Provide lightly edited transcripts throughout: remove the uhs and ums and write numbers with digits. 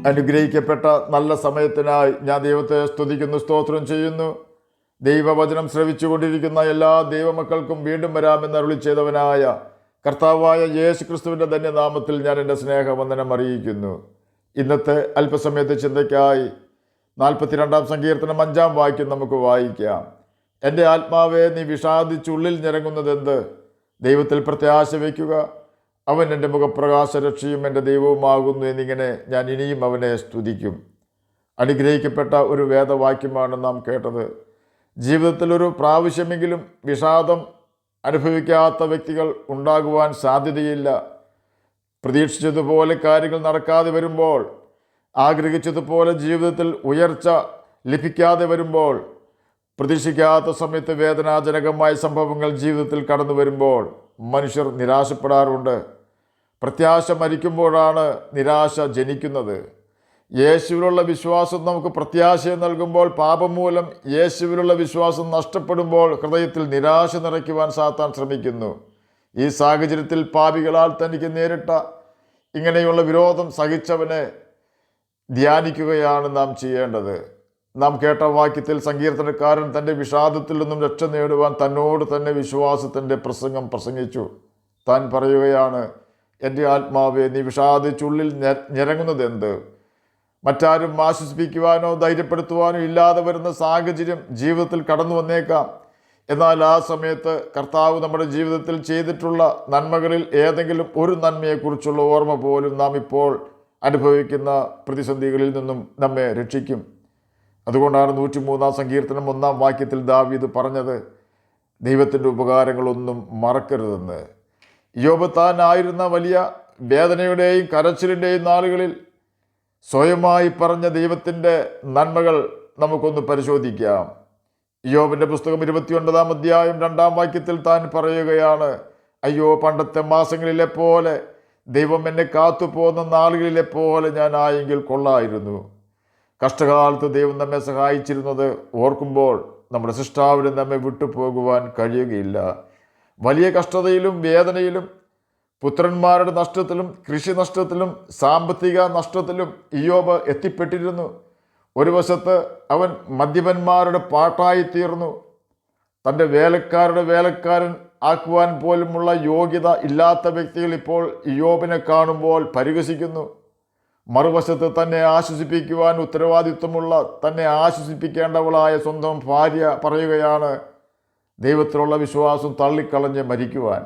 അനുഗ്രഹിക്കപ്പെട്ട നല്ല സമയത്തിനായി ഞാൻ ദൈവത്തെ സ്തുതിക്കുന്നു, സ്തോത്രം ചെയ്യുന്നു. ദൈവവചനം ശ്രവിച്ചുകൊണ്ടിരിക്കുന്ന എല്ലാ ദൈവമക്കൾക്കും വീണ്ടും വരാമെന്ന് അരുളി ചെയ്തവനായ കർത്താവായ യേശു ക്രിസ്തുവിൻ്റെ ധന്യനാമത്തിൽ ഞാൻ എൻ്റെ സ്നേഹവന്ദനം അറിയിക്കുന്നു. ഇന്നത്തെ അല്പസമയത്തെ ചിന്തയ്ക്കായി 42-ാം സങ്കീർത്തനം 5-ാം വാക്യം നമുക്ക് വായിക്കാം. എൻ്റെ ആത്മാവെ, നീ വിഷാദിച്ചുള്ളിൽ ഞരങ്ങുന്നതെന്ത്? ദൈവത്തിൽ പ്രത്യാശ വയ്ക്കുക. അവൻ എൻ്റെ മുഖപ്രകാശ രക്ഷയും എൻ്റെ ദൈവവുമാകുന്നു എന്നിങ്ങനെ ഞാൻ ഇനിയും അവനെ സ്തുതിക്കും. അനുഗ്രഹിക്കപ്പെട്ട ഒരു വേദവാക്യമാണ് നാം കേട്ടത്. ജീവിതത്തിൽ ഒരു പ്രാവശ്യമെങ്കിലും വിഷാദം അനുഭവിക്കാത്ത വ്യക്തികൾ ഉണ്ടാകുവാൻ സാധ്യതയില്ല. പ്രതീക്ഷിച്ചതുപോലെ കാര്യങ്ങൾ നടക്കാതെ വരുമ്പോൾ, ആഗ്രഹിച്ചതുപോലെ ജീവിതത്തിൽ ഉയർച്ച ലഭിക്കാതെ വരുമ്പോൾ, പ്രതീക്ഷിക്കാത്ത സമയത്ത് വേദനാജനകമായ സംഭവങ്ങൾ ജീവിതത്തിൽ കടന്നു വരുമ്പോൾ മനുഷ്യർ നിരാശപ്പെടാറുണ്ട്. പ്രത്യാശ മരിക്കുമ്പോഴാണ് നിരാശ ജനിക്കുന്നത്. യേശുവിലുള്ള വിശ്വാസം നമുക്ക് പ്രത്യാശയെ നൽകുമ്പോൾ, പാപം മൂലം യേശുവിലുള്ള വിശ്വാസം നഷ്ടപ്പെടുമ്പോൾ ഹൃദയത്തിൽ നിരാശ നിറയ്ക്കുവാൻ സാത്താൻ ശ്രമിക്കുന്നു. ഈ സാഹചര്യത്തിൽ പാപികളാൽ തനിക്ക് നേരിട്ട ഇങ്ങനെയുള്ള വിരോധം സഹിച്ചവനെ ധ്യാനിക്കുകയാണ് നാം ചെയ്യേണ്ടത്. നാം കേട്ട വാക്യത്തിൽ സങ്കീർത്തനക്കാരൻ തൻ്റെ വിഷാദത്തിൽ നിന്നും രക്ഷ നേടുവാൻ തന്നോട് തന്നെ വിശ്വാസത്തിൻ്റെ പ്രസംഗം പ്രസംഗിച്ചു. താൻ പറയുകയാണ്, എൻ്റെ ആത്മാവെ, നീ വിഷാദിച്ചുള്ളിൽ ഞരങ്ങുന്നതെന്ത്? മറ്റാരും ആശ്വസിപ്പിക്കുവാനോ ധൈര്യപ്പെടുത്തുവാനോ ഇല്ലാതെ വരുന്ന സാഹചര്യം ജീവിതത്തിൽ കടന്നു വന്നേക്കാം. എന്നാൽ ആ സമയത്ത് കർത്താവ് നമ്മുടെ ജീവിതത്തിൽ ചെയ്തിട്ടുള്ള നന്മകളിൽ ഏതെങ്കിലും ഒരു നന്മയെക്കുറിച്ചുള്ള ഓർമ്മ പോലും നാം ഇപ്പോൾ അനുഭവിക്കുന്ന പ്രതിസന്ധികളിൽ നിന്നും നമ്മെ രക്ഷിക്കും. അതുകൊണ്ടാണ് 103-ാം സങ്കീർത്തനം 1-ാം വാക്യത്തിൽ ദാവീദ് പറഞ്ഞത്, ദൈവത്തിൻ്റെ ഉപകാരങ്ങളൊന്നും മറക്കരുതെന്ന്. യോബ് താനായിരുന്ന വലിയ വേദനയുടെയും കരച്ചിലിൻ്റെയും നാളുകളിൽ സ്വയമായി പറഞ്ഞ ദൈവത്തിൻ്റെ നന്മകൾ നമുക്കൊന്ന് പരിശോധിക്കാം. യോബിൻ്റെ പുസ്തകം 29-ാം അധ്യായം 2-ാം വാക്യത്തിൽ താൻ പറയുകയാണ്, അയ്യോ, പണ്ടത്തെ മാസങ്ങളിലെ പോലെ, ദൈവം എന്നെ കാത്തുപോകുന്ന നാളുകളിലെ പോലെ ഞാൻ ആയെങ്കിൽ കൊള്ളായിരുന്നു. കഷ്ടകാലത്ത് ദൈവം നമ്മെ സഹായിച്ചിരുന്നത് ഓർക്കുമ്പോൾ നമ്മുടെ സൃഷ്ടാവിന് നമ്മെ വിട്ടുപോകുവാൻ കഴിയുകയില്ല. വലിയ കഷ്ടതയിലും വേദനയിലും, പുത്രന്മാരുടെ നഷ്ടത്തിലും, കൃഷി നഷ്ടത്തിലും, സാമ്പത്തിക നഷ്ടത്തിലും ഇയ്യോബ് എത്തിപ്പെട്ടിരുന്നു. ഒരു വശത്ത് അവൻ മദ്യപന്മാരുടെ പാട്ടായി തീർന്നു. തൻ്റെ വേലക്കാരുടെ വേലക്കാരൻ ആക്കുവാൻ പോലുമുള്ള യോഗ്യത ഇല്ലാത്ത വ്യക്തികൾ ഇപ്പോൾ ഇയ്യോബിനെ കാണുമ്പോൾ പരിഹസിക്കുന്നു. മറുവശത്ത് തന്നെ ആശ്വസിപ്പിക്കുവാൻ ഉത്തരവാദിത്വമുള്ള, തന്നെ ആശ്വസിപ്പിക്കേണ്ടവളായ സ്വന്തം ഭാര്യ പറയുകയാണ്, ദൈവത്തിലുള്ള വിശ്വാസം തള്ളിക്കളഞ്ഞ് മരിക്കുവാൻ.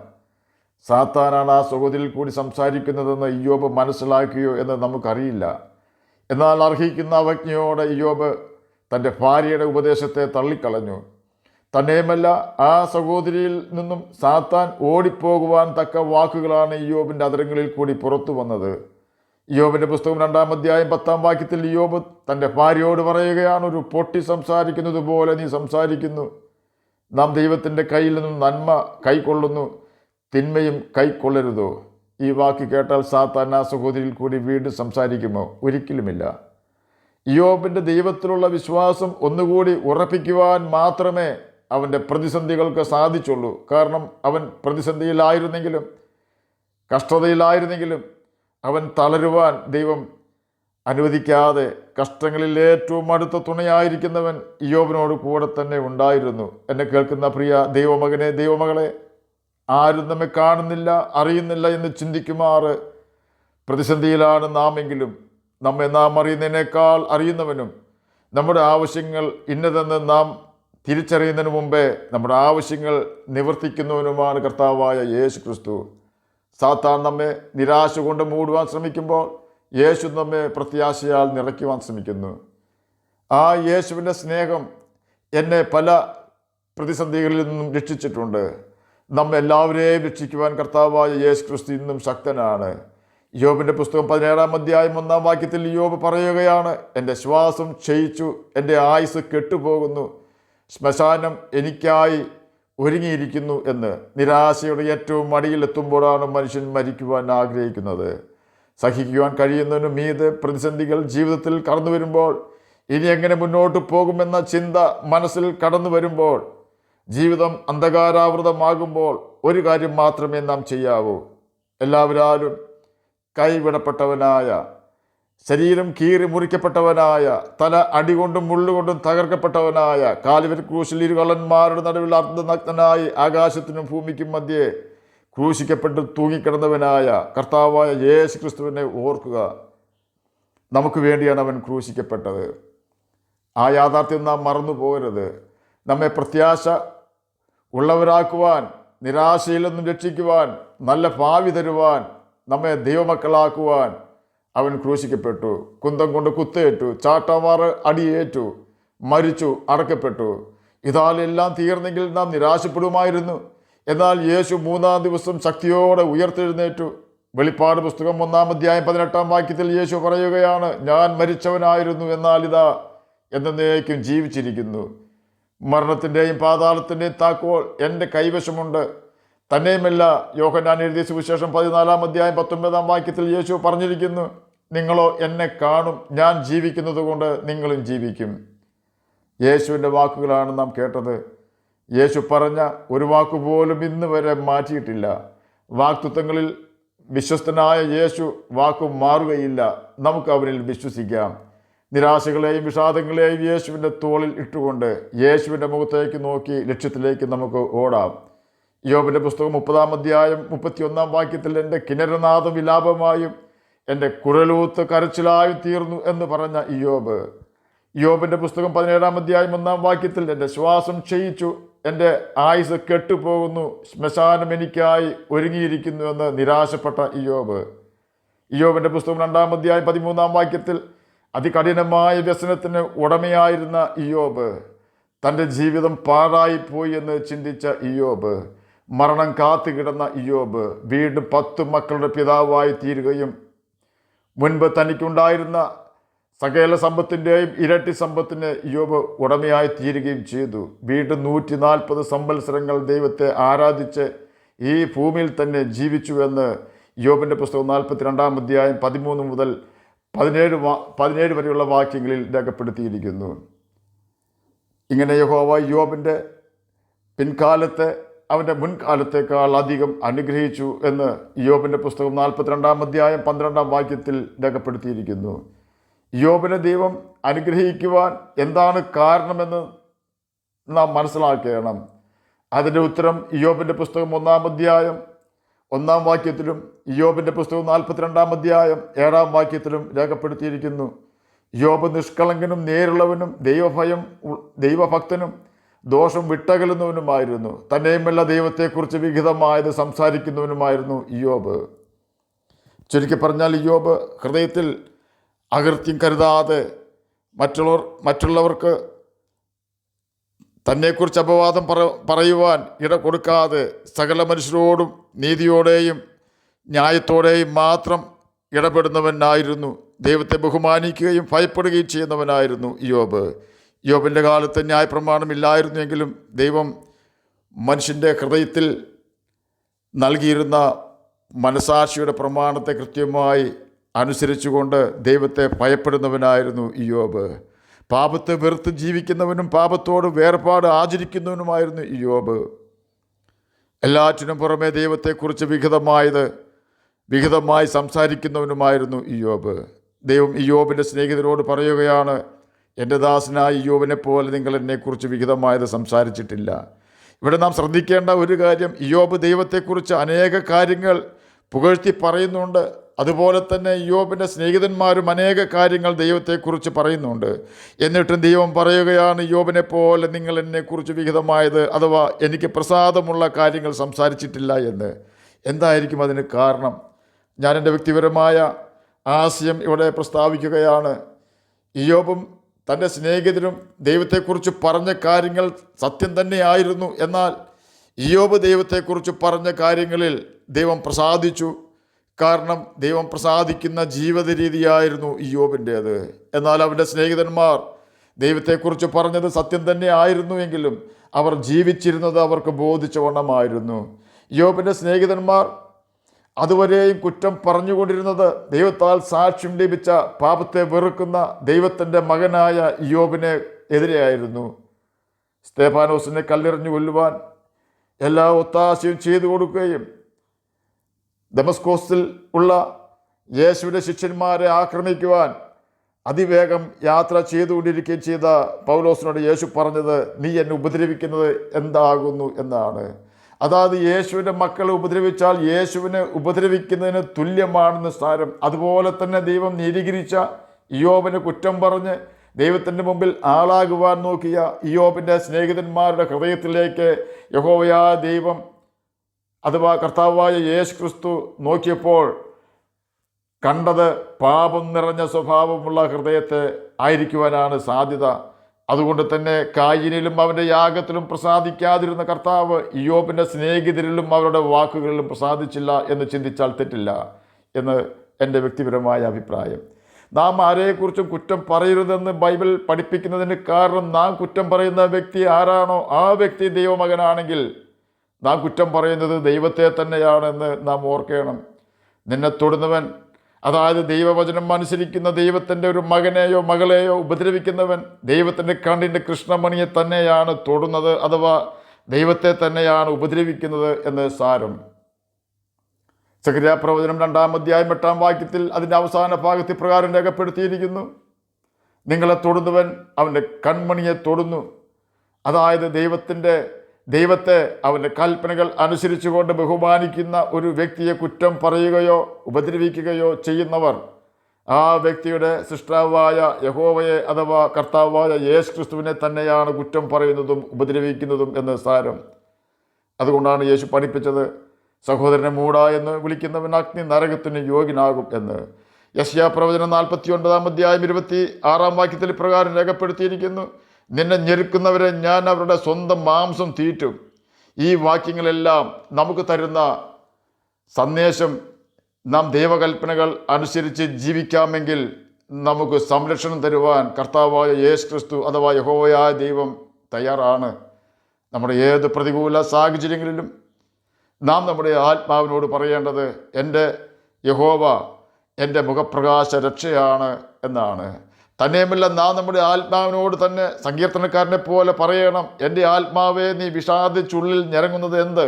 സാത്താനാണ് ആ സഹോദരിൽ കൂടി സംസാരിക്കുന്നതെന്ന് ഇയ്യോബ് മനസ്സിലാക്കിയോ എന്ന് നമുക്കറിയില്ല. എന്നാൽ അർഹിക്കുന്ന അവജ്ഞയോടെ ഇയ്യോബ് തൻ്റെ ഭാര്യയുടെ ഉപദേശത്തെ തള്ളിക്കളഞ്ഞു. തന്നെയുമല്ല, ആ സഹോദരിയിൽ നിന്നും സാത്താൻ ഓടിപ്പോകുവാൻ തക്ക വാക്കുകളാണ് ഇയ്യോബിൻ്റെ അധരങ്ങളിൽ കൂടി പുറത്തു വന്നത്. ഇയ്യോബിൻ്റെ പുസ്തകം 2-ാം അധ്യായം 10-ാം വാക്യത്തിൽ ഇയ്യോബ് തൻ്റെ ഭാര്യയോട് പറയുകയാണ്, ഒരു പൊട്ടി സംസാരിക്കുന്നത് പോലെ നീ സംസാരിക്കുന്നു. നാം ദൈവത്തിൻ്റെ കയ്യിൽ നിന്നും നന്മ കൈക്കൊള്ളുന്നു, തിന്മയും കൈക്കൊള്ളരുതോ? ഈ വാക്ക് കേട്ടാൽ സാത്താൻ ആ സഹോദരിയിൽ കൂടി വീണ്ടും സംസാരിക്കുമോ? ഒരിക്കലുമില്ല. ഇയ്യോബിൻ്റെ ദൈവത്തിലുള്ള വിശ്വാസം ഒന്നുകൂടി ഉറപ്പിക്കുവാൻ മാത്രമേ അവൻ്റെ പ്രതിസന്ധികൾക്ക് സാധിച്ചുള്ളൂ. കാരണം അവൻ പ്രതിസന്ധിയിലായിരുന്നെങ്കിലും, കഷ്ടതയിലായിരുന്നെങ്കിലും അവൻ തളരുവാൻ ദൈവം അനുവദിക്കാതെ കഷ്ടങ്ങളിൽ ഏറ്റവും അടുത്ത തുണയായിരിക്കുന്നവൻ ഇയ്യോബിനോട് കൂടെ തന്നെ ഉണ്ടായിരുന്നു. എന്നെ കേൾക്കുന്ന പ്രിയ ദൈവമകനെ, ദൈവമകളെ, ആരും നമ്മെ കാണുന്നില്ല, അറിയുന്നില്ല എന്ന് ചിന്തിക്കുമാറ് പ്രതിസന്ധിയിലാണ് നാമെങ്കിലും നമ്മെ നാം അറിയുന്നതിനേക്കാൾ അറിയുന്നവനും നമ്മുടെ ആവശ്യങ്ങൾ ഇന്നതെന്ന് നാം തിരിച്ചറിയുന്നതിന് മുമ്പേ നമ്മുടെ ആവശ്യങ്ങൾ നിവർത്തിക്കുന്നവനുമാണ് കർത്താവായ യേശു ക്രിസ്തു. സാത്താൻ നമ്മെ നിരാശ കൊണ്ട് മൂടുവാൻ ശ്രമിക്കുമ്പോൾ യേശു നമ്മെ പ്രത്യാശയാൽ നിറയ്ക്കുവാൻ ശ്രമിക്കുന്നു. ആ യേശുവിൻ്റെ സ്നേഹം എന്നെ പല പ്രതിസന്ധികളിൽ നിന്നും രക്ഷിച്ചിട്ടുണ്ട്. നമ്മെല്ലാവരെയും രക്ഷിക്കുവാൻ കർത്താവായ യേശു ക്രിസ്തു ഇന്നും ശക്തനാണ്. യോബിൻ്റെ പുസ്തകം 17-ാം അധ്യായം 1-ാം വാക്യത്തിൽ യോബ് പറയുകയാണ്, എൻ്റെ ശ്വാസം ക്ഷയിച്ചു, എൻ്റെ ആയുസ് കെട്ടുപോകുന്നു, ശ്മശാനം എനിക്കായി ഒരുങ്ങിയിരിക്കുന്നു എന്ന്. നിരാശയുടെ ഏറ്റവും അടിയിലെത്തുമ്പോഴാണ് മനുഷ്യൻ മരിക്കുവാൻ ആഗ്രഹിക്കുന്നത്. സഹിക്കുവാൻ കഴിയുന്നതിന് മീതെ പ്രതിസന്ധികൾ ജീവിതത്തിൽ കടന്നു വരുമ്പോൾ, ഇനി എങ്ങനെ മുന്നോട്ട് പോകുമെന്ന ചിന്ത മനസ്സിൽ കടന്നു വരുമ്പോൾ, ജീവിതം അന്ധകാരാവൃതമാകുമ്പോൾ ഒരു കാര്യം മാത്രമേ നാം ചെയ്യാവൂ. എല്ലാവരും കൈവിടപ്പെട്ടവനായ ശരീരം കീറി മുറിക്കപ്പെട്ടവനായ, തല അടികൊണ്ടും മുള്ളുകൊണ്ടും തകർക്കപ്പെട്ടവനായ, കാൽവരി ക്രൂശിൽ ഇരുകള്ളന്മാരുടെ നടുവിൽ അർദ്ധനഗ്നനായി ആകാശത്തിനും ഭൂമിക്കും മധ്യേ ക്രൂശിക്കപ്പെട്ട് തൂങ്ങിക്കിടന്നവനായ കർത്താവായ യേശു ക്രിസ്തുവിനെ ഓർക്കുക. നമുക്ക് വേണ്ടിയാണ് അവൻ ക്രൂശിക്കപ്പെട്ടത്. ആ യാഥാർത്ഥ്യം നാം മറന്നു പോകരുത്. നമ്മെ പ്രത്യാശ ഉള്ളവരാക്കുവാൻ, നിരാശയിൽ നിന്നും രക്ഷിക്കുവാൻ, നല്ല ഭാവി തരുവാൻ, നമ്മെ ദൈവമക്കളാക്കുവാൻ അവൻ ക്രൂശിക്കപ്പെട്ടു. കുന്തം കൊണ്ട് കുത്തേറ്റു, ചാട്ടവാറ് അടിയേറ്റു, മരിച്ചു, അടക്കപ്പെട്ടു. ഇതാലെല്ലാം തീർന്നെങ്കിൽ നാം നിരാശപ്പെടുമായിരുന്നു. എന്നാൽ യേശു 3-ാം ദിവസം ശക്തിയോടെ ഉയർത്തെഴുന്നേറ്റു. വെളിപ്പാട് പുസ്തകം 1-ാം അധ്യായം 18-ാം വാക്യത്തിൽ യേശു പറയുകയാണ്, ഞാൻ മരിച്ചവനായിരുന്നു, എന്നാൽ ഇതാ എന്നേക്കും ജീവിച്ചിരിക്കുന്നു. മരണത്തിൻ്റെയും പാതാളത്തിൻ്റെയും താക്കോൽ എൻ്റെ കൈവശമുണ്ട്. തന്നെയുമല്ല, യോഹന്നാൻ എഴുതിയ സുവിശേഷം 14-ാം അധ്യായം 19-ാം വാക്യത്തിൽ യേശു പറഞ്ഞിരിക്കുന്നു, നിങ്ങളോ എന്നെ കാണും, ഞാൻ ജീവിക്കുന്നത് കൊണ്ട് നിങ്ങളും ജീവിക്കും. യേശുവിൻ്റെ വാക്കുകളാണ് നാം കേട്ടത്. യേശു പറഞ്ഞ ഒരു വാക്കുപോലും ഇന്ന് വരെ മാറ്റിയിട്ടില്ല. വാക്തത്വങ്ങളിൽ വിശ്വസ്തനായ യേശു വാക്കു മാറുകയില്ല. നമുക്ക് അവനിൽ വിശ്വസിക്കാം. നിരാശകളെയും വിഷാദങ്ങളെയും യേശുവിൻ്റെ തോളിൽ ഇട്ടുകൊണ്ട് യേശുവിൻ്റെ മുഖത്തേക്ക് നോക്കി ലക്ഷ്യത്തിലേക്ക് നമുക്ക് ഓടാം. യോബിൻ്റെ പുസ്തകം 30-ാം അധ്യായം 31-ാം വാക്യത്തിൽ എൻ്റെ കിന്നരനാദം വിലാപമായും എൻ്റെ കുരലൂത്ത് കരച്ചിലായും തീർന്നു എന്ന് പറഞ്ഞ ഇയ്യോബ്. യോബിൻ്റെ പുസ്തകം 17-ാം അധ്യായം 1-ാം വാക്യത്തിൽ എൻ്റെ ശ്വാസം ക്ഷയിച്ചു, എൻ്റെ ആയുസ് കെട്ടുപോകുന്നു, ശ്മശാനം എനിക്കായി ഒരുങ്ങിയിരിക്കുന്നു എന്ന് നിരാശപ്പെട്ട ഇയ്യോബ്. ഇയ്യോബിൻ്റെ പുസ്തകം 2-ാം അധ്യായം 13-ാം വാക്യത്തിൽ അതികഠിനമായ വ്യസനത്തിന് ഉടമയായിരുന്ന ഇയ്യോബ്, തൻ്റെ ജീവിതം പാഴായിപ്പോയി എന്ന് ചിന്തിച്ച ഇയ്യോബ്, മരണം കാത്തുകിടന്ന ഇയ്യോബ് വീണ്ടും 10 മക്കളുടെ പിതാവായി തീരുകയും മുൻപ് തനിക്കുണ്ടായിരുന്ന സകല സമ്പത്തിൻ്റെയും ഇരട്ടി സമ്പത്തിന് ഇയ്യോബ് ഉടമയായി തീരുകയും ചെയ്തു. വീണ്ടും 140 സംവത്സരങ്ങൾ ദൈവത്തെ ആരാധിച്ച് ഈ ഭൂമിയിൽ തന്നെ ജീവിച്ചു എന്ന് ഇയ്യോബിൻ്റെ പുസ്തകം 42-ാം അധ്യായം 13 മുതൽ 17 വരെയുള്ള വാക്യങ്ങളിൽ രേഖപ്പെടുത്തിയിരിക്കുന്നു. ഇങ്ങനെ യഹോവ ഇയ്യോബിൻ്റെ പിൻകാലത്തെ അവൻ്റെ മുൻകാലത്തേക്കാൾ അധികം അനുഗ്രഹിച്ചു എന്ന് ഇയ്യോബിൻ്റെ പുസ്തകം 42-ാം അധ്യായം 12-ാം വാക്യത്തിൽ രേഖപ്പെടുത്തിയിരിക്കുന്നു. ഇയ്യോബിനെ ദൈവം അനുഗ്രഹിക്കുവാൻ എന്താണ് കാരണമെന്ന് നാം മനസ്സിലാക്കണം. അതിൻ്റെ ഉത്തരം ഇയ്യോബിൻ്റെ പുസ്തകം 1-ാം അധ്യായം 1-ാം വാക്യത്തിലും ഇയ്യോബിൻ്റെ പുസ്തകം 42-ാം അധ്യായം 7-ാം വാക്യത്തിലും രേഖപ്പെടുത്തിയിരിക്കുന്നു. ഇയ്യോബ് നിഷ്കളങ്കനും നേരുള്ളവനും ദൈവഭക്തനും ദോഷം വിട്ടകലുന്നവനുമായിരുന്നു. തന്നെയുമല്ല ദൈവത്തെക്കുറിച്ച് വിഹിതമായത് സംസാരിക്കുന്നവനുമായിരുന്നു ഇയ്യോബ്. ചുരുക്കി പറഞ്ഞാൽ ഇയ്യോബ് ഹൃദയത്തിൽ അകൃത്യം കരുതാതെ മറ്റുള്ളവർക്ക് തന്നെക്കുറിച്ച് അപവാദം പറയുവാൻ ഇട കൊടുക്കാതെ സകല മനുഷ്യരോടും നീതിയോടെയും ന്യായത്തോടെയും മാത്രം ഇടപെടുന്നവനായിരുന്നു. ദൈവത്തെ ബഹുമാനിക്കുകയും ഭയപ്പെടുകയും ചെയ്യുന്നവനായിരുന്നു ഇയ്യോബ്. ഇയ്യോബിൻ്റെ കാലത്ത് ന്യായപ്രമാണമില്ലായിരുന്നെങ്കിലും ദൈവം മനുഷ്യൻ്റെ ഹൃദയത്തിൽ നൽകിയിരുന്ന മനസാക്ഷിയുടെ പ്രമാണത്തെ കൃത്യമായി അനുസരിച്ചുകൊണ്ട് ദൈവത്തെ ഭയപ്പെടുന്നവനായിരുന്നു ഇയ്യോബ്. പാപത്തെ വെറുത്ത് ജീവിക്കുന്നവനും പാപത്തോട് വേർപാട് ആചരിക്കുന്നവനുമായിരുന്നു ഇയ്യോബ്. എല്ലാറ്റിനും പുറമെ ദൈവത്തെക്കുറിച്ച് വിഹിതമായി സംസാരിക്കുന്നവനുമായിരുന്നു ഇയ്യോബ്. ദൈവം ഇയ്യോബിൻ്റെ സ്നേഹിതരോട് പറയുകയാണ്, എൻ്റെ ദാസനായ ഇയ്യോബിനെ പോലെ നിങ്ങൾ എന്നെക്കുറിച്ച് വിഹിതമായത് സംസാരിച്ചിട്ടില്ല. ഇവിടെ നാം ശ്രദ്ധിക്കേണ്ട ഒരു കാര്യം, ഇയ്യോബ് ദൈവത്തെക്കുറിച്ച് അനേക കാര്യങ്ങൾ പുകഴ്ത്തി പറയുന്നുണ്ട്. അതുപോലെ തന്നെ ഇയ്യോബിൻ്റെ സ്നേഹിതന്മാരും അനേക കാര്യങ്ങൾ ദൈവത്തെക്കുറിച്ച് പറയുന്നുണ്ട്. എന്നിട്ടും ദൈവം പറയുകയാണ്, ഇയ്യോബിനെ പോലെ നിങ്ങൾ എന്നെക്കുറിച്ച് വിഹിതമായത് അഥവാ എനിക്ക് പ്രസാദമുള്ള കാര്യങ്ങൾ സംസാരിച്ചിട്ടില്ല എന്ന്. എന്തായിരിക്കും അതിന് കാരണം? ഞാൻ എൻ്റെ വ്യക്തിപരമായ ആശയം ഇവിടെ പ്രസ്താവിക്കുകയാണ്. ഇയ്യോബും തൻ്റെ സ്നേഹിതരും ദൈവത്തെക്കുറിച്ച് പറഞ്ഞ കാര്യങ്ങൾ സത്യം തന്നെയായിരുന്നു. എന്നാൽ ഇയ്യോബ് ദൈവത്തെക്കുറിച്ച് പറഞ്ഞ കാര്യങ്ങളിൽ ദൈവം പ്രസാദിച്ചു. കാരണം ദൈവം പ്രസാദിക്കുന്ന ജീവിത രീതിയായിരുന്നു ഇയ്യോബിൻ്റേത്. എന്നാൽ അവൻ്റെ സ്നേഹിതന്മാർ ദൈവത്തെക്കുറിച്ച് പറഞ്ഞത് സത്യം തന്നെ ആയിരുന്നു എങ്കിലും അവർ ജീവിച്ചിരുന്നത് അവർക്ക് ബോധിച്ച വണ്ണമായിരുന്നു. ഇയ്യോബിൻ്റെ സ്നേഹിതന്മാർ അതുവരെയും കുറ്റം പറഞ്ഞുകൊണ്ടിരുന്നത് ദൈവത്താൽ സാക്ഷ്യം ലഭിച്ച പാപത്തെ വെറുക്കുന്ന ദൈവത്തിൻ്റെ മകനായ ഇയ്യോബിനെ എതിരെയായിരുന്നു. സ്തേഫാനോസിനെ കല്ലെറിഞ്ഞു കൊല്ലുവാൻ എല്ലാ ഒത്താശയും ചെയ്തു കൊടുക്കുകയും ദമസ്കോസിൽ ഉള്ള യേശുവിൻ്റെ ശിഷ്യന്മാരെ ആക്രമിക്കുവാൻ അതിവേഗം യാത്ര ചെയ്തുകൊണ്ടിരിക്കുകയും ചെയ്ത പൗലോസിനോട് യേശു പറഞ്ഞത്, നീ എന്നെ ഉപദ്രവിക്കുന്നത് എന്താകുന്നു എന്നാണ്. അതായത് യേശുവിൻ്റെ മക്കളെ ഉപദ്രവിച്ചാൽ യേശുവിനെ ഉപദ്രവിക്കുന്നതിന് തുല്യമാണെന്ന് സാരം. അതുപോലെ തന്നെ ദൈവം നീതീകരിച്ച ഇയ്യോബിനെ കുറ്റം പറഞ്ഞ് ദൈവത്തിൻ്റെ മുമ്പിൽ ആളാകുവാൻ നോക്കിയ ഇയ്യോബിൻ്റെ സ്നേഹിതന്മാരുടെ ഹൃദയത്തിലേക്ക് യഹോവയായ ദൈവം അഥവാ കർത്താവായ യേശു ക്രിസ്തു നോക്കിയപ്പോൾ കണ്ടത് പാപം നിറഞ്ഞ സ്വഭാവമുള്ള ഹൃദയത്തെ ആയിരിക്കുവാനാണ് സാധ്യത. അതുകൊണ്ട് തന്നെ കായിനിലും അവൻ്റെ യാഗത്തിലും പ്രസാദിക്കാതിരുന്ന കർത്താവ് ഇയ്യോബിൻ്റെ സ്നേഹിതരിലും അവരുടെ വാക്കുകളിലും പ്രസാദിച്ചില്ല എന്ന് ചിന്തിച്ചാൽ തെറ്റില്ല എന്ന് എൻ്റെ വ്യക്തിപരമായ അഭിപ്രായം. നാം ആരെക്കുറിച്ചും കുറ്റം പറയരുതെന്ന് ബൈബിൾ പഠിപ്പിക്കുന്നതിന് കാരണം, നാം കുറ്റം പറയുന്ന വ്യക്തി ആരാണോ ആ വ്യക്തി ദൈവമകനാണെങ്കിൽ നാം കുറ്റം പറയുന്നത് ദൈവത്തെ തന്നെയാണെന്ന് നാം ഓർക്കണം. നിന്നെ തൊടുന്നവൻ, അതായത് ദൈവവചനം അനുസരിക്കുന്ന ദൈവത്തിൻ്റെ ഒരു മകനെയോ മകളെയോ ഉപദ്രവിക്കുന്നവൻ ദൈവത്തിൻ്റെ കണ്ണിൻ്റെ കൃഷ്ണമണിയെ തന്നെയാണ് തൊടുന്നത്, അഥവാ ദൈവത്തെ തന്നെയാണ് ഉപദ്രവിക്കുന്നത് എന്ന് സാരം. സഖറിയാ പ്രവചനം 2-ാം അധ്യായം 8-ാം വാക്യത്തിൽ അതിൻ്റെ അവസാന ഭാഗത്തിൽ പ്രകാരം രേഖപ്പെടുത്തിയിരിക്കുന്നു, നിങ്ങളെ തൊടുന്നവൻ അവൻ്റെ കൺമണിയെ തൊടുന്നു. അതായത് ദൈവത്തെ അവൻ്റെ കൽപ്പനകൾ അനുസരിച്ചുകൊണ്ട് ബഹുമാനിക്കുന്ന ഒരു വ്യക്തിയെ കുറ്റം പറയുകയോ ഉപദ്രവിക്കുകയോ ചെയ്യുന്നവർ ആ വ്യക്തിയുടെ സൃഷ്ടാവായ യഹോവയെ അഥവാ കർത്താവായ യേശു ക്രിസ്തുവിനെ തന്നെയാണ് കുറ്റം പറയുന്നതും ഉപദ്രവിക്കുന്നതും എന്ന് സാരം. അതുകൊണ്ടാണ് യേശു പഠിപ്പിച്ചത്, സഹോദരനെ മൂട എന്ന് വിളിക്കുന്നവൻ അഗ്നി നരകത്തിന് യോഗ്യനാകും എന്ന്. യെശയ്യാ പ്രവചനം 49-ാം അധ്യായം 26-ാം വാക്യത്തിൽ പ്രകാരം രേഖപ്പെടുത്തിയിരിക്കുന്നു, നിന്നെ ഞെരുക്കുന്നവരെ ഞാൻ അവരുടെ സ്വന്തം മാംസം തീറ്റും. ഈ വാക്യങ്ങളെല്ലാം നമുക്ക് തരുന്ന സന്ദേശം, നാം ദൈവകൽപ്പനകൾ അനുസരിച്ച് ജീവിക്കാമെങ്കിൽ നമുക്ക് സംരക്ഷണം തരുവാൻ കർത്താവായ യേശു ക്രിസ്തു അഥവാ യഹോവയായ ദൈവം തയ്യാറാണ്. നമ്മുടെ ഏത് പ്രതികൂല സാഹചര്യങ്ങളിലും നാം നമ്മുടെ ആത്മാവിനോട് പറയേണ്ടത്, എൻ്റെ യഹോവ എൻ്റെ മുഖപ്രകാശ രക്ഷയാണ് എന്നാണ്. തന്നെയുമല്ല, നാം നമ്മുടെ ആത്മാവിനോട് തന്നെ സങ്കീർത്തനക്കാരനെ പോലെ പറയണം, എൻ്റെ ആത്മാവെ നീ വിഷാദിച്ചുള്ളിൽ ഞരങ്ങുന്നത് എന്ത്?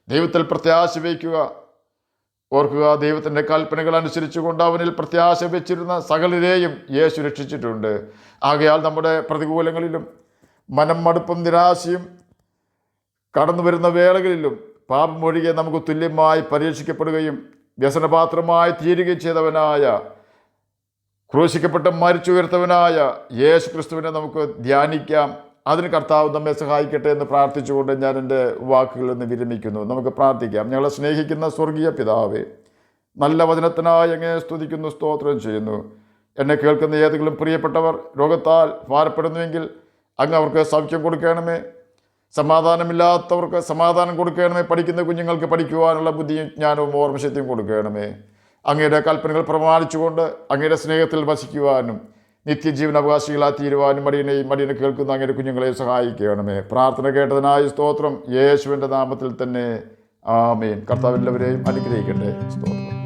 ദൈവത്തിൽ പ്രത്യാശ വയ്ക്കുക. ഓർക്കുക, ദൈവത്തിൻ്റെ കൽപ്പനകൾ അനുസരിച്ചുകൊണ്ട് അവനിൽ പ്രത്യാശ വെച്ചിരുന്ന സകലരെയും യേശു രക്ഷിച്ചിട്ടുണ്ട്. ആകയാൽ നമ്മുടെ പ്രതികൂലങ്ങളിലും മനം മടുപ്പും നിരാശയും കടന്നു വരുന്ന വേളകളിലും പാപം ഒഴികെ നമുക്ക് തുല്യമായി പരീക്ഷിക്കപ്പെടുകയും വ്യസനപാത്രമായി തീരുകയും ചെയ്തവനായ, ക്രൂശിക്കപ്പെട്ട് മരിച്ചുയർത്തവനായ യേശു ക്രിസ്തുവിനെ നമുക്ക് ധ്യാനിക്കാം. അതിന് കർത്താവ് നമ്മെ സഹായിക്കട്ടെ എന്ന് പ്രാർത്ഥിച്ചുകൊണ്ട് ഞാൻ എൻ്റെ വാക്കുകളിൽ നിന്ന് വിരമിക്കുന്നു. നമുക്ക് പ്രാർത്ഥിക്കാം. ഞങ്ങളെ സ്നേഹിക്കുന്ന സ്വർഗീയ പിതാവേ, നല്ല വചനത്തിനായി അങ്ങേ സ്തുതിക്കുന്നു, സ്തോത്രം ചെയ്യുന്നു. എന്നെ കേൾക്കുന്ന ഏതെങ്കിലും പ്രിയപ്പെട്ടവർ രോഗത്താൽ ഭാരപ്പെടുന്നുവെങ്കിൽ അങ്ങ് അവർക്ക് സൗഖ്യം കൊടുക്കണമേ. സമാധാനമില്ലാത്തവർക്ക് സമാധാനം കൊടുക്കണമേ. പഠിക്കുന്ന കുഞ്ഞുങ്ങൾക്ക് പഠിക്കുവാനുള്ള ബുദ്ധിയും ജ്ഞാനവും ഓർമ്മശക്തിയും കൊടുക്കണമേ. അങ്ങയുടെ കൽപ്പനകൾ പ്രമാണിച്ചുകൊണ്ട് അങ്ങയുടെ സ്നേഹത്തിൽ വസിക്കുവാനും നിത്യജീവനാവകാശികളായി തീരുവാനും മടിയനെ കേൾക്കുന്ന അങ്ങയുടെ കുഞ്ഞുങ്ങളെ സഹായിക്കണമേ. പ്രാർത്ഥന കേട്ടതിനായി സ്തോത്രം. യേശുവിൻ്റെ നാമത്തിൽ തന്നെ ആമേൻ. കർത്താവ് എല്ലാവരെയും അനുഗ്രഹിക്കട്ടെ. സ്തോത്രം.